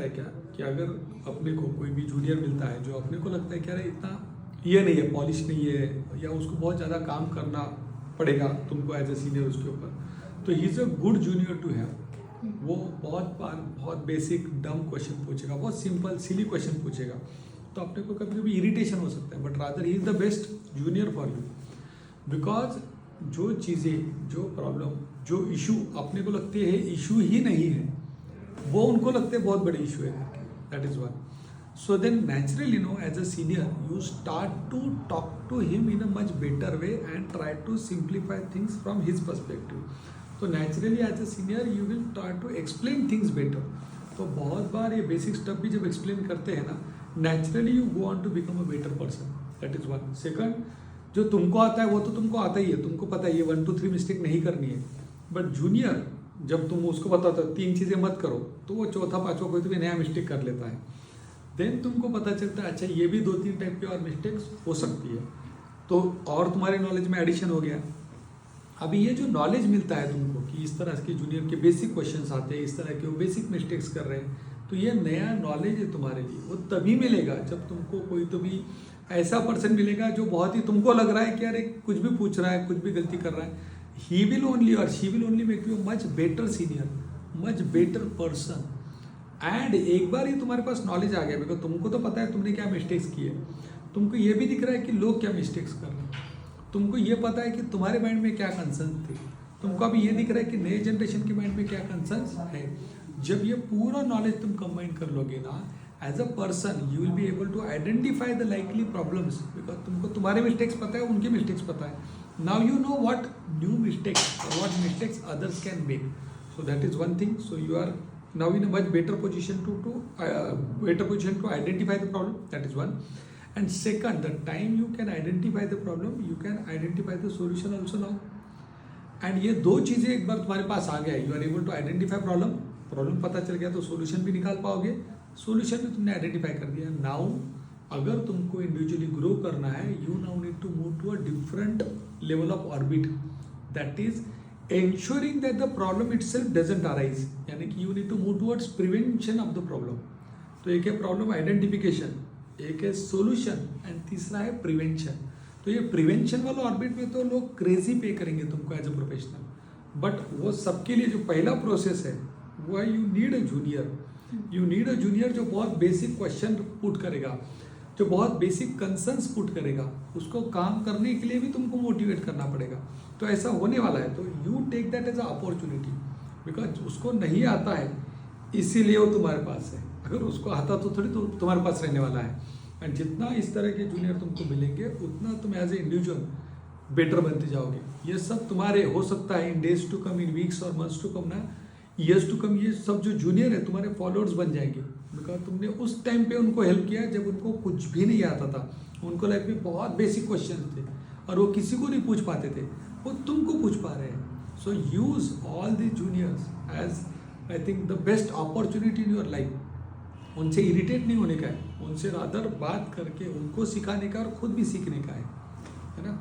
है क्या कि अगर अपने को कोई भी जूनियर मिलता है जो अपने को लगता है कि अरे इतना ये नहीं है, पॉलिश नहीं है, या उसको बहुत ज़्यादा काम करना पड़ेगा तुमको एज ए सीनियर उसके ऊपर, तो he is a good junior to have. वो बहुत बार बहुत बेसिक डम क्वेश्चन पूछेगा, बहुत सिंपल सिली क्वेश्चन पूछेगा, तो अपने को कभी कभी इरिटेशन हो सकता है, but rather he is the best junior for you. Because जो चीज़ें, जो प्रॉब्लम, जो इशू अपने को लगते हैं इशू ही नहीं है, वो उनको लगते हैं बहुत बड़े इशू है करके। That is one. So then naturally, as a senior, you start to talk to him in a much better way and try to simplify things from his perspective. So naturally, as a senior, you will try to explain things better. तो बहुत बार ये basic stuff भी जब explain करते हैं ना, naturally you go on to become a better person. That is one. Second, जो तुमको आता है वो तो तुमको आता ही है, तुमको पता है ये 1 2 3 मिस्टेक नहीं करनी है। बट जूनियर जब तुम उसको बताते हो 3 चीज़ें मत करो, तो वो चौथा पाँचवा कोई तो भी नया मिस्टेक कर लेता है। देन तुमको पता चलता है अच्छा ये भी 2-3 टाइप की और मिस्टेक्स हो सकती है, तो और तुम्हारे नॉलेज में एडिशन हो गया। अभी ये जो नॉलेज मिलता है तुमको कि इस तरह के जूनियर के बेसिक क्वेश्चंस आते हैं, इस तरह के वो बेसिक मिस्टेक्स कर रहे हैं, तो ये नया नॉलेज है तुम्हारे लिए। वो तभी मिलेगा जब तुमको कोई तो भी ऐसा पर्सन मिलेगा जो बहुत ही तुमको लग रहा है कि अरे कुछ भी पूछ रहा है, कुछ भी गलती कर रहा है। ही विल ओनली और she will only make you much better senior, much better person. And एक बार ही तुम्हारे पास नॉलेज आ गया, बिकॉज तुमको तो पता है तुमने क्या मिस्टेक्स किए, तुमको ये भी दिख रहा है कि लोग क्या मिस्टेक्स कर रहे हैं, तुमको ये पता है कि तुम्हारे माइंड में क्या कंसर्न थे, तुमको अभी ये दिख रहा है कि नए जनरेशन के माइंड में क्या कंसर्न है। जब ये पूरा नॉलेज तुम कंबाइन कर लोगे ना, as a person you will be able to identify the likely problems, because तुमको तुम्हारे मिस्टेक्स पता है, उनके मिस्टेक्स पता है। Now you know what new mistakes और what mistakes others can make. So that is one thing. So you are now in a much better position to identify the problem. That is one. And second, the time you can identify the problem, you can identify the solution also now. And ये दो चीज़ें एक बार तुम्हारे पास आ गया, you are able to identify problem पता चल गया तो solution भी निकाल पाओगे, solution भी तुमने आइडेंटिफाई कर दिया। नाउ अगर तुमको इंडिविजुअली ग्रो करना है, you now need to move to a different level of orbit, that is ensuring that the problem itself doesn't arise, यानी कि you need to move towards prevention of the problem। तो एक है problem identification, एक है solution, and तीसरा है prevention. तो ये प्रिवेंशन वाला ऑर्बिट में तो लोग क्रेजी पे करेंगे तुमको एज अ प्रोफेशनल, बट वो सबके लिए जो पहला प्रोसेस है वो है यू नीड अ जूनियर जो बहुत बेसिक क्वेश्चन पुट करेगा, जो बहुत बेसिक कंसर्न्स पुट करेगा, उसको काम करने के लिए भी तुमको मोटिवेट करना पड़ेगा। तो ऐसा होने वाला है, तो you take that as a opportunity, because उसको नहीं आता है इसीलिए वो तुम्हारे पास है, अगर उसको आता तो थोड़ी तो तुम्हारे पास रहने वाला है। एंड जितना इस तरह के जूनियर तुमको मिलेंगे उतना तुम एज ए इंडिविजुअल बेटर बनते जाओगे। ये सब तुम्हारे हो सकता है in days to come, in weeks और मंथ्स टू कम, ना ईयर्स टू कम, ये सब जो जूनियर है तुम्हारे फॉलोअर्स बन जाएंगे, बिकॉज तुमने उस टाइम पे उनको हेल्प किया जब उनको कुछ भी नहीं आता था, उनको लाइफ में बहुत बेसिक क्वेश्चन थे और वो किसी को नहीं पूछ पाते थे, वो तुमको पूछ पा रहे हैं। So use all the juniors as I think the best opportunity in your life. उनसे इरिटेट नहीं होने का है, उनसे रादर बात करके उनको सिखाने का और खुद भी सीखने का है ना।